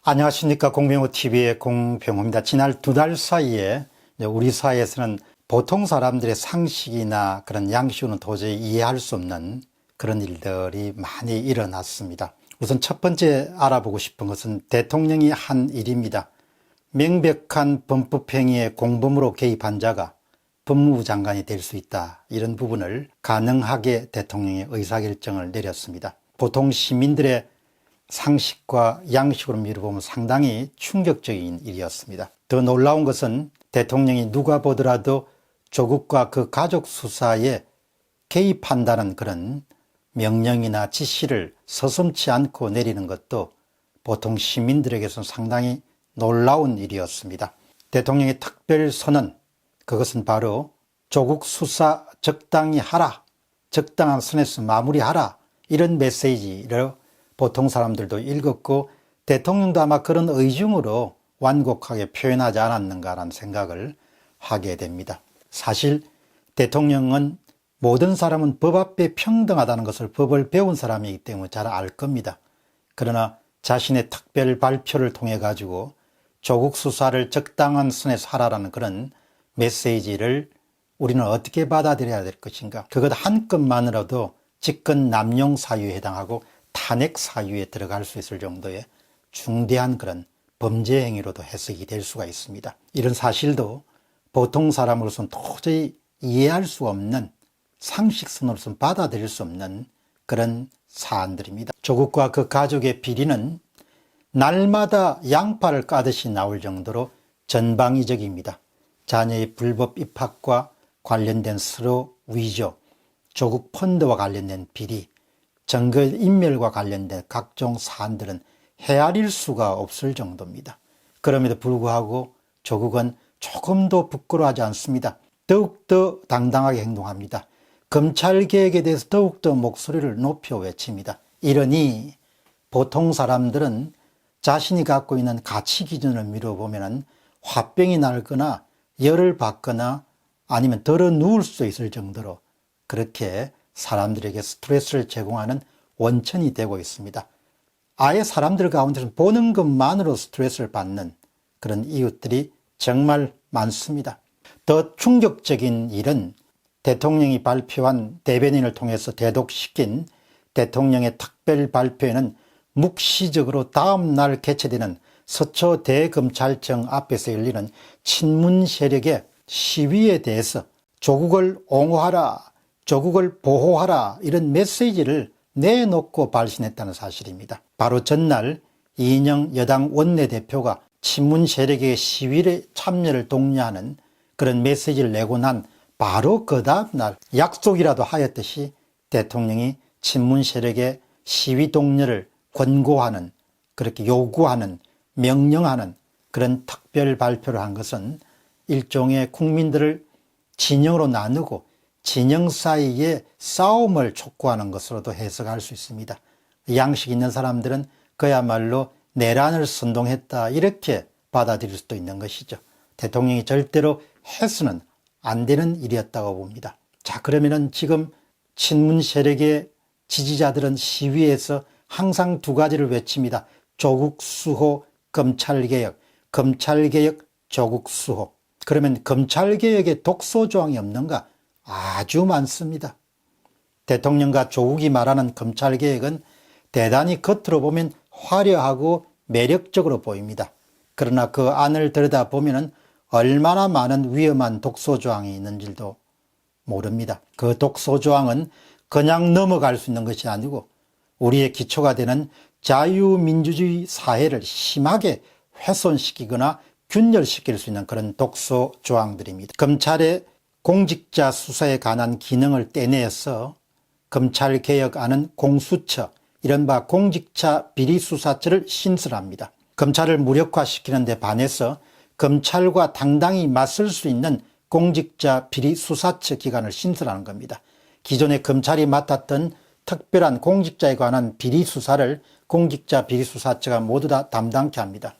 안녕하십니까. 공병호TV의 공병호입니다. 지난 2달 사이에 우리 사회에서는 보통 사람들의 상식이나 그런 양식으로는 도저히 이해할 수 없는 그런 일들이 많이 일어났습니다. 우선 첫 번째 알아보고 싶은 것은 대통령이 한 일입니다. 명백한 범법행위에 공범으로 개입한 자가 법무부 장관이 될 수 있다. 이런 부분을 가능하게 대통령이 의사결정을 내렸습니다. 보통 시민들의 상식과 양식으로 미뤄보면 상당히 충격적인 일이었습니다. 더 놀라운 것은 대통령이 누가 보더라도 조국과 그 가족 수사에 개입한다는 그런 명령이나 지시를 서슴지 않고 내리는 것도 보통 시민들에게서는 상당히 놀라운 일이었습니다. 대통령의 특별선언, 그것은 바로 조국 수사 적당히 하라, 적당한 선에서 마무리하라, 이런 메시지를 보통 사람들도 읽었고 대통령도 아마 그런 의중으로 완곡하게 표현하지 않았는가라는 생각을 하게 됩니다. 사실 대통령은 모든 사람은 법 앞에 평등하다는 것을 법을 배운 사람이기 때문에 잘 알 겁니다. 그러나 자신의 특별 발표를 통해 가지고 조국 수사를 적당한 선에서 하라라는 그런 메시지를 우리는 어떻게 받아들여야 될 것인가. 그것 한 건만으로도 직권 남용 사유에 해당하고 탄핵 사유에 들어갈 수 있을 정도의 중대한 그런 범죄 행위로도 해석이 될 수가 있습니다. 이런 사실도 보통 사람으로서는 도저히 이해할 수 없는, 상식선으로서는 받아들일 수 없는 그런 사안들입니다. 조국과 그 가족의 비리는 날마다 양파를 까듯이 나올 정도로 전방위적입니다. 자녀의 불법 입학과 관련된 서로 위조, 조국 펀드와 관련된 비리, 증거 인멸과 관련된 각종 사안들은 헤아릴 수가 없을 정도입니다. 그럼에도 불구하고 조국은 조금도 부끄러워하지 않습니다. 더욱더 당당하게 행동합니다. 검찰개혁에 대해서 더욱더 목소리를 높여 외칩니다. 이러니 보통 사람들은 자신이 갖고 있는 가치 기준을 미뤄보면 화병이 날거나 열을 받거나 아니면 덜어 누울 수 있을 정도로 그렇게 사람들에게 스트레스를 제공하는 원천이 되고 있습니다. 아예 사람들 가운데서 보는 것만으로 스트레스를 받는 그런 이웃들이 정말 많습니다. 더 충격적인 일은 대통령이 발표한 대변인을 통해서 대독시킨 대통령의 특별 발표에는 묵시적으로 다음 날 개최되는 서초 대검찰청 앞에서 열리는 친문 세력의 시위에 대해서 조국을 옹호하라, 조국을 보호하라, 이런 메시지를 내놓고 발신했다는 사실입니다. 바로 전날 이인영 여당 원내대표가 친문 세력의 시위에 참여를 독려하는 그런 메시지를 내고 난 바로 그 다음 날 약속이라도 하였듯이 대통령이 친문 세력의 시위 독려를 권고하는, 그렇게 요구하는, 명령하는 그런 특별 발표를 한 것은 일종의 국민들을 진영으로 나누고 진영 사이에 싸움을 촉구하는 것으로도 해석할 수 있습니다. 양식 있는 사람들은 그야말로 내란을 선동했다, 이렇게 받아들일 수도 있는 것이죠. 대통령이 절대로 해서는 안 되는 일이었다고 봅니다. 자, 그러면은 지금 친문 세력의 지지자들은 시위에서 항상 두 가지를 외칩니다. 조국 수호, 검찰개혁, 검찰개혁, 조국 수호. 그러면 검찰개혁에 독소조항이 없는가? 아주 많습니다. 대통령과 조국이 말하는 검찰개혁은 대단히 겉으로 보면 화려하고 매력적으로 보입니다. 그러나 그 안을 들여다보면 얼마나 많은 위험한 독소조항이 있는지도 모릅니다. 그 독소조항은 그냥 넘어갈 수 있는 것이 아니고 우리의 기초가 되는 자유민주주의 사회를 심하게 훼손시키거나 균열시킬 수 있는 그런 독소조항들입니다. 검찰의 공직자 수사에 관한 기능을 떼내서 검찰개혁안은 공수처, 이른바 공직자 비리수사처를 신설합니다. 검찰을 무력화시키는 데 반해서 검찰과 당당히 맞설 수 있는 공직자 비리수사처 기관을 신설하는 겁니다. 기존에 검찰이 맡았던 특별한 공직자에 관한 비리수사를 공직자 비리수사처가 모두 다 담당케 합니다.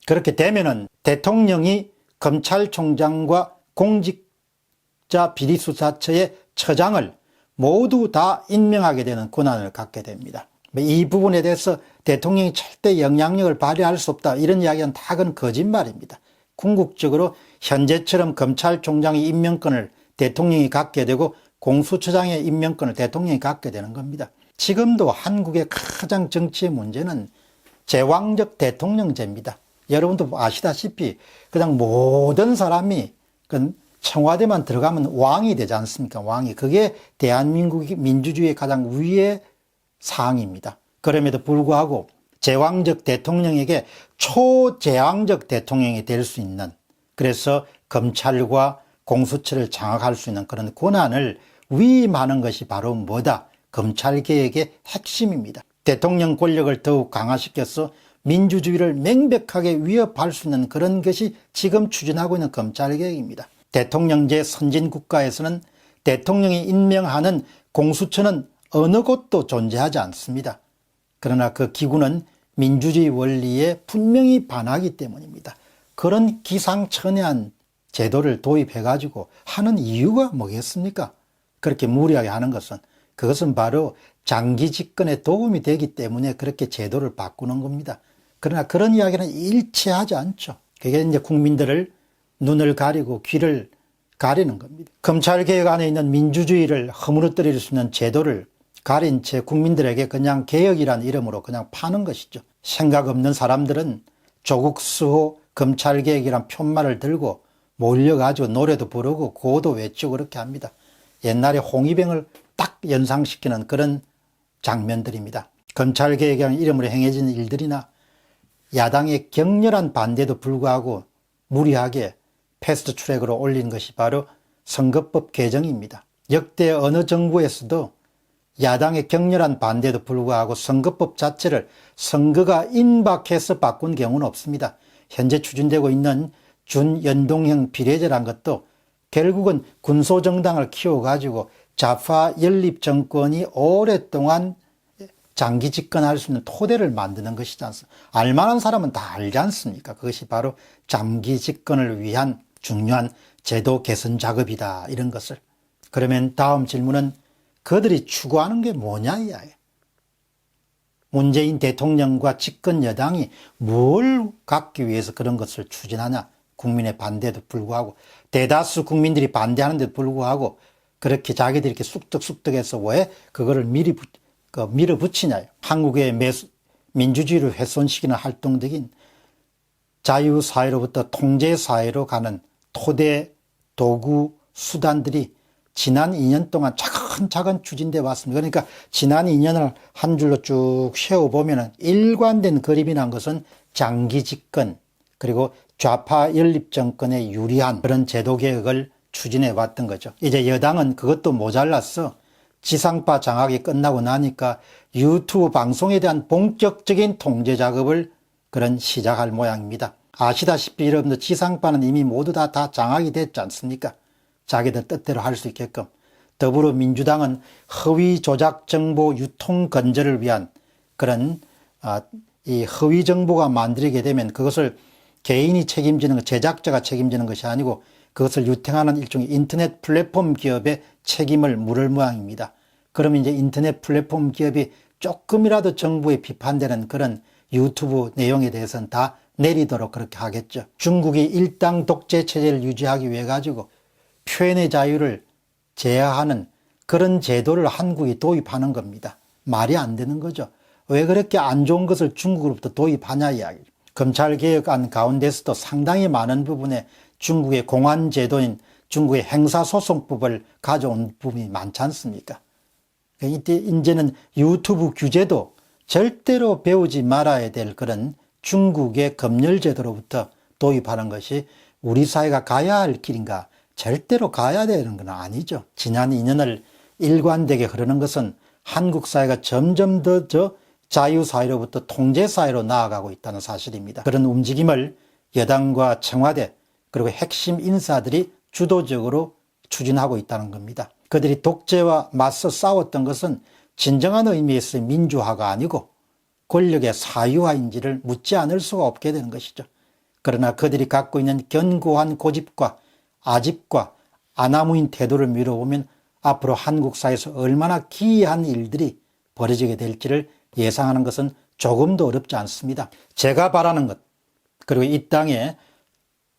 그렇게 되면은 대통령이 검찰총장과 공직자 비리수사처의 처장을 모두 다 임명하게 되는 권한을 갖게 됩니다. 이 부분에 대해서 대통령이 절대 영향력을 발휘할 수 없다, 이런 이야기는 다 그건 거짓말입니다. 궁극적으로 현재처럼 검찰총장의 임명권을 대통령이 갖게 되고 공수처장의 임명권을 대통령이 갖게 되는 겁니다. 지금도 한국의 가장 정치의 문제는 제왕적 대통령제입니다. 여러분도 아시다시피 그냥 모든 사람이 청와대만 들어가면 왕이 되지 않습니까? 왕이. 그게 대한민국 민주주의의 가장 위의 사항입니다. 그럼에도 불구하고 제왕적 대통령에게 초제왕적 대통령이 될 수 있는, 그래서 검찰과 공수처를 장악할 수 있는 그런 권한을 위임하는 것이 바로 뭐다? 검찰개혁의 핵심입니다. 대통령 권력을 더욱 강화시켜서 민주주의를 명백하게 위협할 수 있는 그런 것이 지금 추진하고 있는 검찰개혁입니다. 대통령제 선진국가에서는 대통령이 임명하는 공수처는 어느 곳도 존재하지 않습니다. 그러나 그 기구는 민주주의 원리에 분명히 반하기 때문입니다. 그런 기상천외한 제도를 도입해가지고 하는 이유가 뭐겠습니까? 그렇게 무리하게 하는 것은, 그것은 바로 장기 집권에 도움이 되기 때문에 그렇게 제도를 바꾸는 겁니다. 그러나 그런 이야기는 일치하지 않죠. 그게 이제 국민들을 눈을 가리고 귀를 가리는 겁니다. 검찰개혁 안에 있는 민주주의를 허물어뜨릴 수 있는 제도를 가린 채 국민들에게 그냥 개혁이라는 이름으로 그냥 파는 것이죠. 생각 없는 사람들은 조국 수호 검찰개혁이란 편말을 들고 몰려가지고 노래도 부르고 구호도 외치고 그렇게 합니다. 옛날에 홍위병을 딱 연상시키는 그런 장면들입니다. 검찰개혁이라는 이름으로 행해지는 일들이나 야당의 격렬한 반대도 불구하고 무리하게 패스트 트랙으로 올린 것이 바로 선거법 개정입니다. 역대 어느 정부에서도 야당의 격렬한 반대도 불구하고 선거법 자체를 선거가 임박해서 바꾼 경우는 없습니다. 현재 추진되고 있는 준연동형 비례제란 것도 결국은 군소정당을 키워가지고 좌파 연립 정권이 오랫동안 장기 집권할 수 있는 토대를 만드는 것이지 않습니까? 알만한 사람은 다 알지 않습니까? 그것이 바로 장기 집권을 위한 중요한 제도 개선 작업이다, 이런 것을. 그러면 다음 질문은 그들이 추구하는 게 뭐냐 이야기예요. 문재인 대통령과 집권 여당이 뭘 갖기 위해서 그런 것을 추진하냐. 국민의 반대도 불구하고, 대다수 국민들이 반대하는데도 불구하고 그렇게 자기들이 이렇게 쑥덕쑥덕해서 왜 그거를 밀어붙이냐. 한국의 민주주의를 훼손시키는 활동적인 자유사회로부터 통제사회로 가는 토대, 도구, 수단들이 지난 2년 동안 차근차근 추진되어 왔습니다. 그러니까 지난 2년을 한 줄로 쭉 세워보면 일관된 그림이 난 것은 장기 집권, 그리고 좌파 연립 정권에 유리한 그런 제도 개혁을 추진해 왔던 거죠. 이제 여당은 그것도 모자라서 지상파 장악이 끝나고 나니까 유튜브 방송에 대한 본격적인 통제 작업을 시작할 모양입니다. 아시다시피 여러분들 지상파는 이미 모두 다 장악이 됐지 않습니까? 자기들 뜻대로 할 수 있게끔. 더불어민주당은 허위 조작 정보 유통 건절을 위한 이 허위 정보가 만들게 되면 그것을 개인이 책임지는 것, 제작자가 책임지는 것이 아니고 그것을 유통하는 일종의 인터넷 플랫폼 기업의 책임을 물을 모양입니다. 그러면 이제 인터넷 플랫폼 기업이 조금이라도 정부에 비판되는 그런 유튜브 내용에 대해서는 다 내리도록 그렇게 하겠죠. 중국이 일당 독재 체제를 유지하기 위해 가지고 표현의 자유를 제한하는 그런 제도를 한국이 도입하는 겁니다. 말이 안 되는 거죠. 왜 그렇게 안 좋은 것을 중국으로부터 도입하냐 이야기죠. 검찰개혁안 가운데서도 상당히 많은 부분에 중국의 공안제도인 중국의 행사소송법을 가져온 부분이 많지 않습니까? 이때 이제는 유튜브 규제도 절대로 배우지 말아야 될 그런 중국의 검열제도로부터 도입하는 것이 우리 사회가 가야 할 길인가? 절대로 가야 되는 건 아니죠. 지난 2년을 일관되게 흐르는 것은 한국 사회가 점점 더 자유사회로부터 통제사회로 나아가고 있다는 사실입니다. 그런 움직임을 여당과 청와대 그리고 핵심 인사들이 주도적으로 추진하고 있다는 겁니다. 그들이 독재와 맞서 싸웠던 것은 진정한 의미에서의 민주화가 아니고 권력의 사유화인지를 묻지 않을 수가 없게 되는 것이죠. 그러나 그들이 갖고 있는 견고한 고집과 아집과 아나무인 태도를 미뤄보면 앞으로 한국 사회에서 얼마나 기이한 일들이 벌어지게 될지를 예상하는 것은 조금도 어렵지 않습니다. 제가 바라는 것, 그리고 이 땅에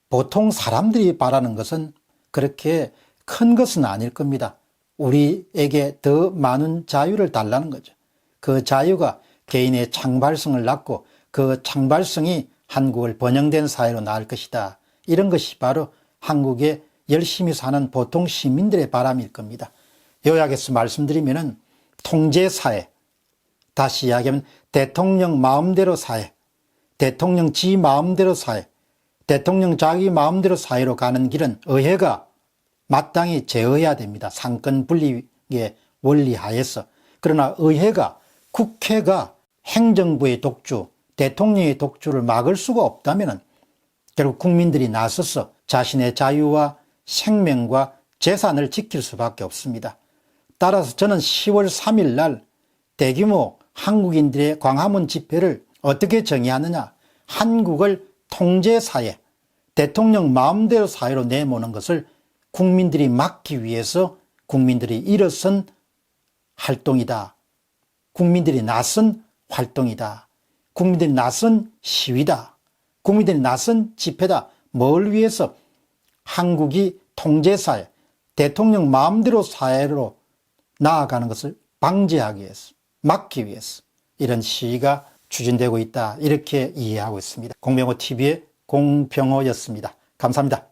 보통 사람들이 바라는 것은 그렇게 큰 것은 아닐 겁니다. 우리에게 더 많은 자유를 달라는 거죠. 그 자유가 개인의 창발성을 낳고 그 창발성이 한국을 번영된 사회로 나을 것이다. 이런 것이 바로 한국에 열심히 사는 보통 시민들의 바람일 겁니다. 요약해서 말씀드리면은 통제사회, 다시 이야기하면 대통령 마음대로 사회, 대통령 지 마음대로 사회, 대통령 자기 마음대로 사회로 가는 길은 의회가 마땅히 제어해야 됩니다. 상권 분립의 원리 하에서. 그러나 의회가, 국회가 행정부의 독주, 대통령의 독주를 막을 수가 없다면 결국 국민들이 나서서 자신의 자유와 생명과 재산을 지킬 수밖에 없습니다. 따라서 저는 10월 3일 날 대규모 한국인들의 광화문 집회를 어떻게 정의하느냐. 한국을 통제사회, 대통령 마음대로 사회로 내모는 것을 국민들이 막기 위해서 국민들이 일어선 활동이다. 국민들이 나선 활동이다. 국민들이 나선 시위다. 국민들이 나선 집회다. 뭘 위해서? 한국이 통제사회, 대통령 마음대로 사회로 나아가는 것을 방지하기 위해서, 막기 위해서 이런 시위가 추진되고 있다. 이렇게 이해하고 있습니다. 공병호 TV의 공병호였습니다. 감사합니다.